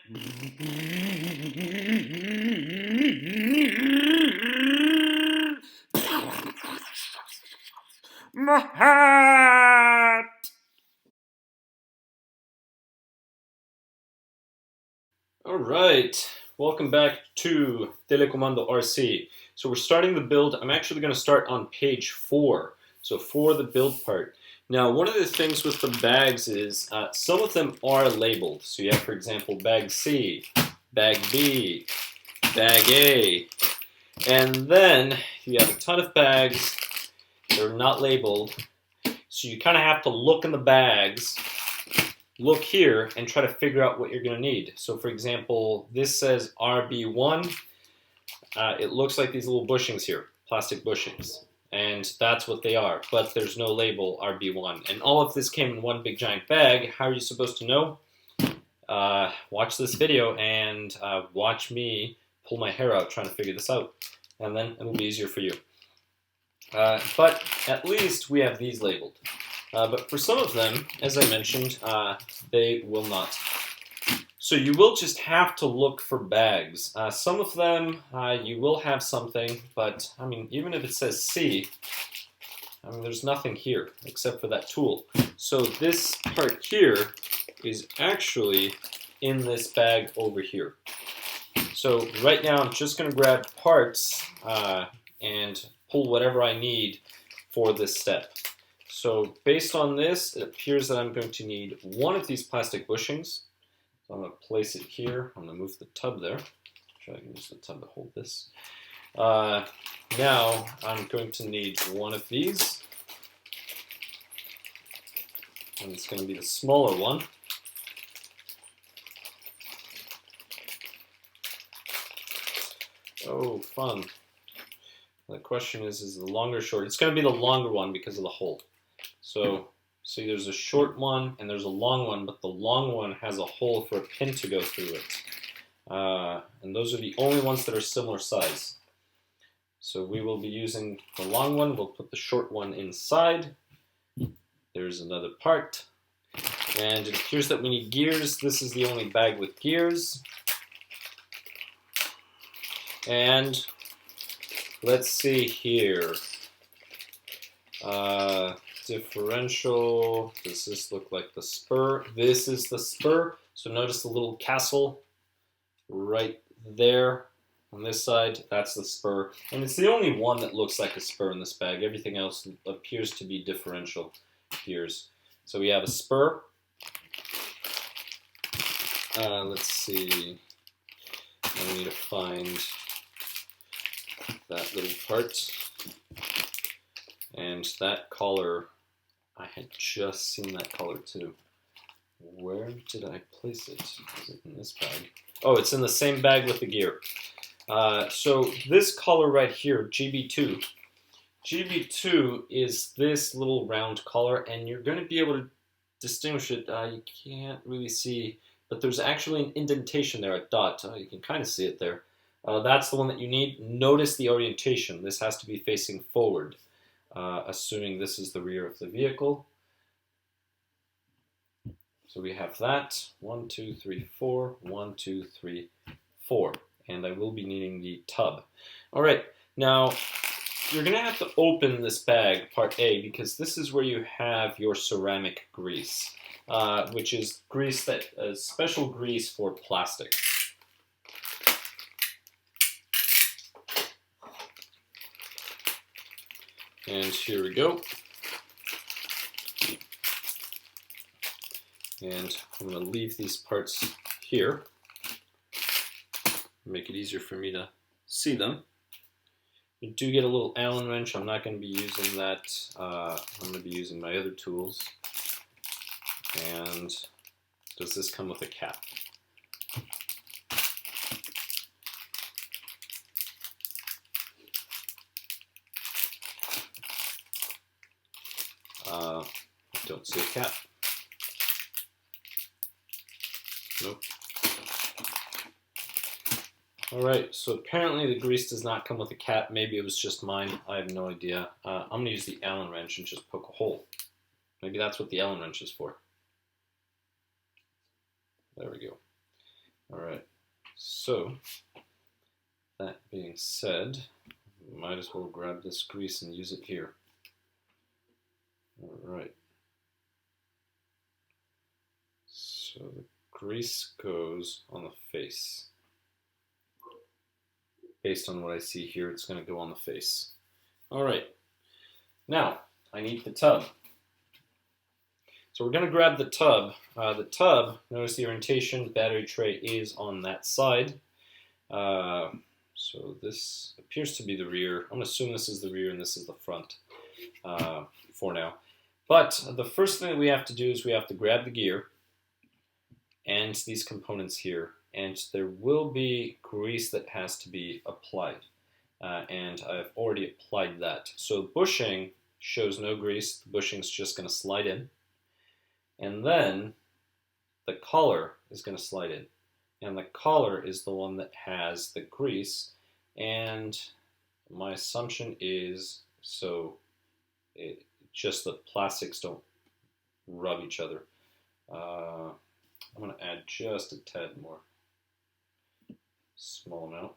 My hat! All right, welcome back to Telecomando RC. So we're starting the build. I'm actually going to start on page 4. So for the build part. Now, one of the things with the bags is some of them are labeled. So you have, for example, bag C, bag B, bag A, and then you have a ton of bags that are not labeled. So you kind of have to look in the bags, look here, and try to figure out what you're going to need. So for example, this says RB1. It looks like these little bushings here, plastic bushings. And that's what they are, but there's no label RB1. And all of this came in one big giant bag. How are you supposed to know? Watch this video and watch me pull my hair out trying to figure this out. And then it'll be easier for you. But at least we have these labeled. But for some of them, as I mentioned, they will not. So you will just have to look for bags. Some of them, you will have something, but I mean, even if it says C, I mean, there's nothing here except for that tool. So this part here is actually in this bag over here. So right now I'm just going to grab parts and pull whatever I need for this step. So based on this, it appears that I'm going to need one of these plastic bushings. So I'm going to place it here. I'm going to move the tub there. Try to use the tub to hold this. Now I'm going to need one of these. And it's going to be the smaller one. Oh, fun. The question is the longer or short? It's going to be the longer one because of the hole. So, see, there's a short one and there's a long one, but the long one has a hole for a pin to go through it. And those are the only ones that are similar size. So we will be using the long one. We'll put the short one inside. There's another part. And it appears that we need gears. This is the only bag with gears. And let's see here. Differential. Does this look like the spur? This is the spur. So notice the little castle right there on this side. That's the spur. And it's the only one that looks like a spur in this bag. Everything else appears to be differential gears. So we have a spur. Let's see. I need to find that little part. And that collar, I had just seen that collar too. Where did I place it? Is it in this bag? Oh, it's in the same bag with the gear. So this collar right here, GB2. GB2 is this little round collar, and you're going to be able to distinguish it. You can't really see, but there's actually an indentation there, a dot. You can kind of see it there. That's the one that you need. Notice the orientation. This has to be facing forward. Assuming this is the rear of the vehicle. So we have that. 1, 2, 3, 4. 1, 2, 3, 4. And I will be needing the tub. All right. Now, you're going to have to open this bag, part A, because this is where you have your ceramic grease, which is grease that is special grease for plastic. And here we go. And I'm going to leave these parts here. Make it easier for me to see them. You do get a little Allen wrench. I'm not going to be using that. I'm going to be using my other tools. And does this come with a cap? Don't see a cap. Nope. Alright, so apparently the grease does not come with a cap. Maybe it was just mine. I have no idea. I'm going to use the Allen wrench and just poke a hole. Maybe that's what the Allen wrench is for. There we go. All right, so that being said, might as well grab this grease and use it here. All right. So the grease goes on the face. Based on what I see here, it's going to go on the face. All right. Now, I need the tub. So we're going to grab the tub. Notice the orientation, battery tray is on that side. So this appears to be the rear. I'm going to assume this is the rear and this is the front for now. But the first thing that we have to do is we have to grab the gear and these components here. And there will be grease that has to be applied. And I've already applied that. So bushing shows no grease. The bushing's just going to slide in. And then the collar is going to slide in. And the collar is the one that has the grease. And my assumption is just the plastics don't rub each other. I'm going to add just a tad more. Small amount.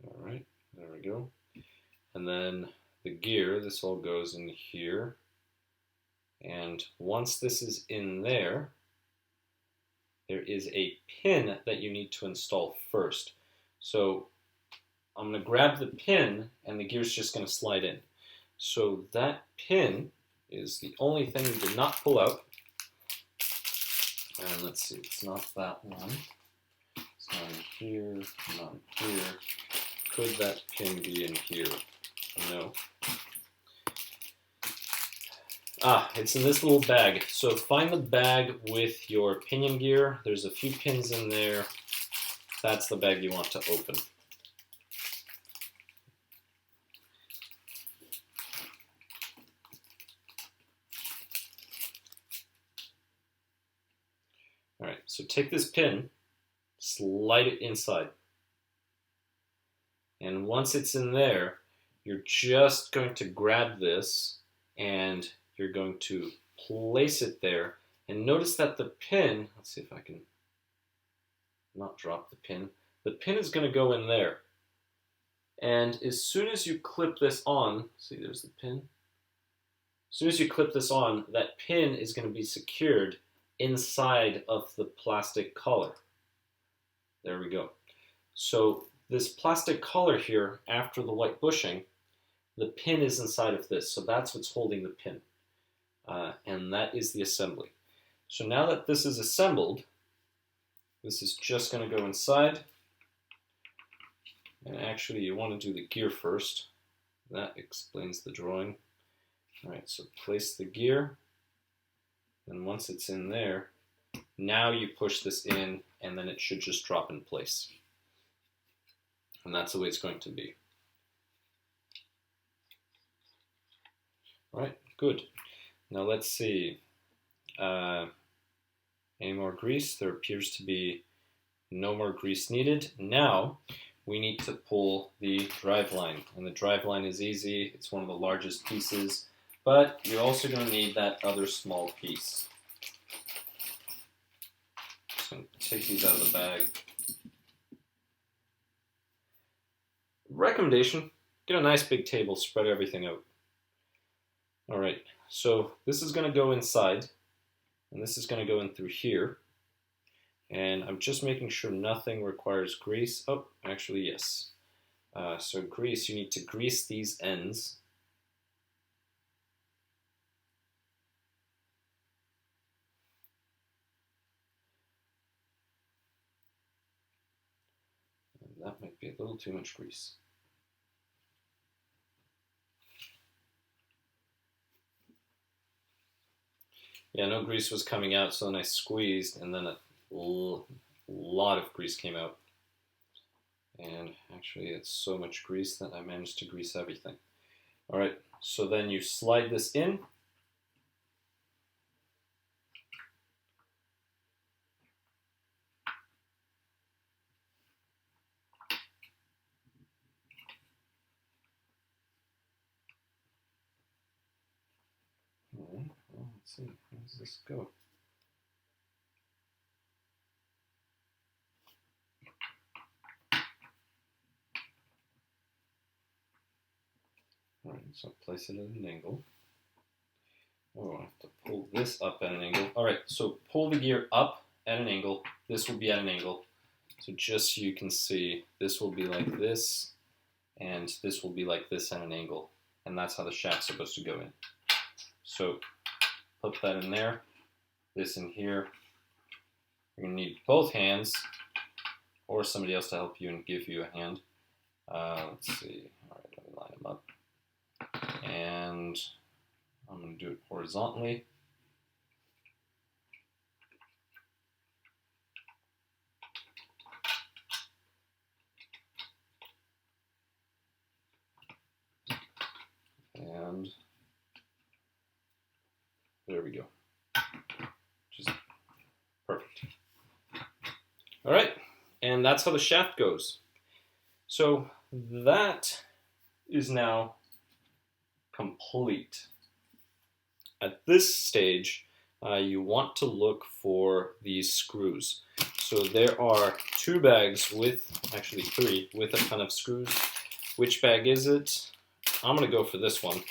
All right, there we go. And then the gear, this all goes in here. And once this is in there, there is a pin that you need to install first. So I'm going to grab the pin and the gear's just going to slide in. So that pin is the only thing we did not pull out. And let's see, it's not that one. It's not in here, not in here. Could that pin be in here? No. It's in this little bag. So find the bag with your pinion gear. There's a few pins in there. That's the bag you want to open. All right, so take this pin, slide it inside. And once it's in there, you're just going to grab this and you're going to place it there. And notice that the pin, let's see if I can not drop the pin. The pin is going to go in there. And as soon as you clip this on, see there's the pin. As soon as you clip this on, that pin is going to be secured inside of the plastic collar. There we go. So this plastic collar here, after the white bushing, the pin is inside of this. So that's what's holding the pin. And that is the assembly. So now that this is assembled, this is just going to go inside. And actually, you want to do the gear first. That explains the drawing. All right, so place the gear. And once it's in there, now you push this in, and then it should just drop in place. And that's the way it's going to be. All right, good. Now let's see. Any more grease? There appears to be no more grease needed. Now we need to pull the driveline. And the driveline is easy. It's one of the largest pieces. But you're also going to need that other small piece. Just going to take these out of the bag. Recommendation, get a nice big table, spread everything out. All right, so this is going to go inside, and this is going to go in through here. And I'm just making sure nothing requires grease. Oh, actually, yes. So grease, you need to grease these ends. And that might be a little too much grease. Yeah, no grease was coming out, so then I squeezed, and then a lot of grease came out. And actually, it's so much grease that I managed to grease everything. All right, so then you slide this in. All right, well, let's see, how does this go? Alright, so place it at an angle. Oh, I have to pull this up at an angle. Alright, so pull the gear up at an angle. This will be at an angle. So just so you can see, this will be like this, and this will be like this at an angle. And that's how the shaft's supposed to go in. So put that in there, this in here. You're going to need both hands, or somebody else to help you and give you a hand. Let's see. Alright, let me line them up. And I'm going to do it horizontally. And there we go. Just perfect. All right, and that's how the shaft goes. So that is now complete. At this stage, you want to look for these screws. So there are 2 bags with, actually 3, with a ton of screws. Which bag is it? I'm going to go for this one.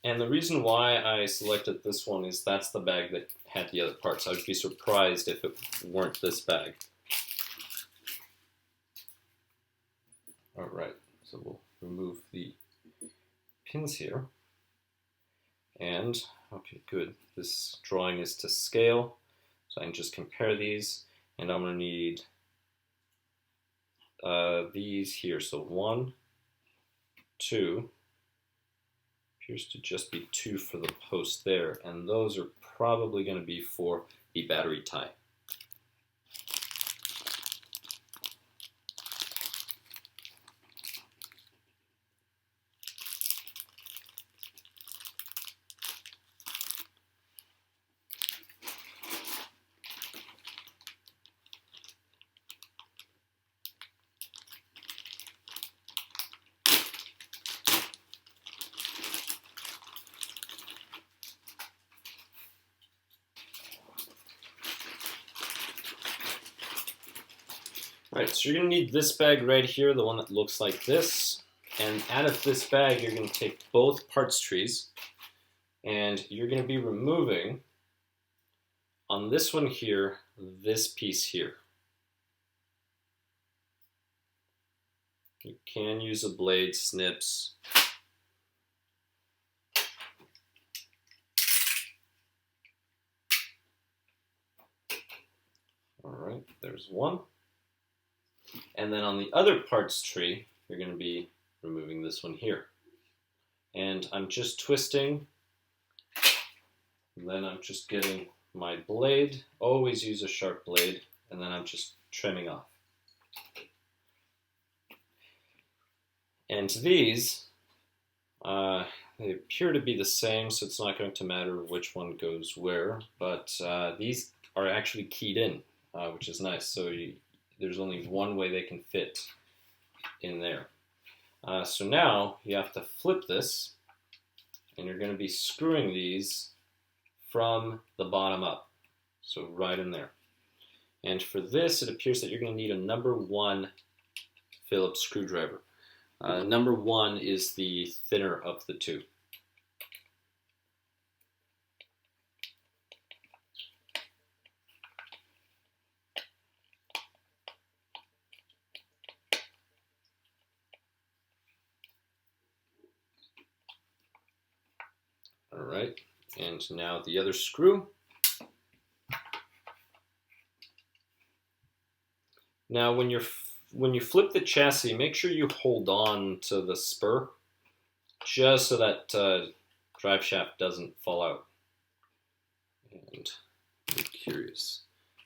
And the reason why I selected this one is that's the bag that had the other parts. I would be surprised if it weren't this bag. Alright, so we'll remove the pins here. And, okay, good. This drawing is to scale, so I can just compare these. And I'm going to need these here. So 1, 2, appears to just be 2 for the post there. And those are probably going to be for the battery tie. Alright, so you're going to need this bag right here, the one that looks like this. And out of this bag, you're going to take both parts trees, and you're going to be removing, on this one here, this piece here. You can use a blade, snips. Alright, there's one. And then on the other parts tree, you're going to be removing this one here. And I'm just twisting, and then I'm just getting my blade. Always use a sharp blade, and then I'm just trimming off. And these, they appear to be the same, so it's not going to matter which one goes where, but these are actually keyed in, which is nice. So there's only one way they can fit in there. So now you have to flip this, and you're going to be screwing these from the bottom up. So right in there. And for this, it appears that you're going to need a number 1 Phillips screwdriver. Number 1 is the thinner of the 2. Alright, and now the other screw. Now when you flip the chassis, make sure you hold on to the spur, just so that drive shaft doesn't fall out. And I'm curious,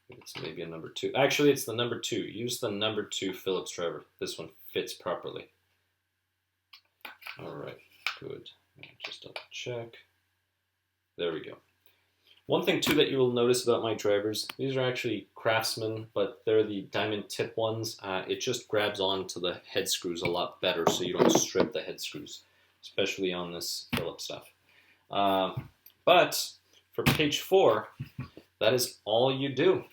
it's maybe a number 2. Actually, it's the number 2. Use the number 2 Phillips driver. This one fits properly. Alright, good. Just double check. There we go. One thing too that you will notice about my drivers, these are actually Craftsman, but they're the diamond tip ones. It just grabs onto the head screws a lot better, so you don't strip the head screws, especially on this Phillips stuff. But for page 4, that is all you do.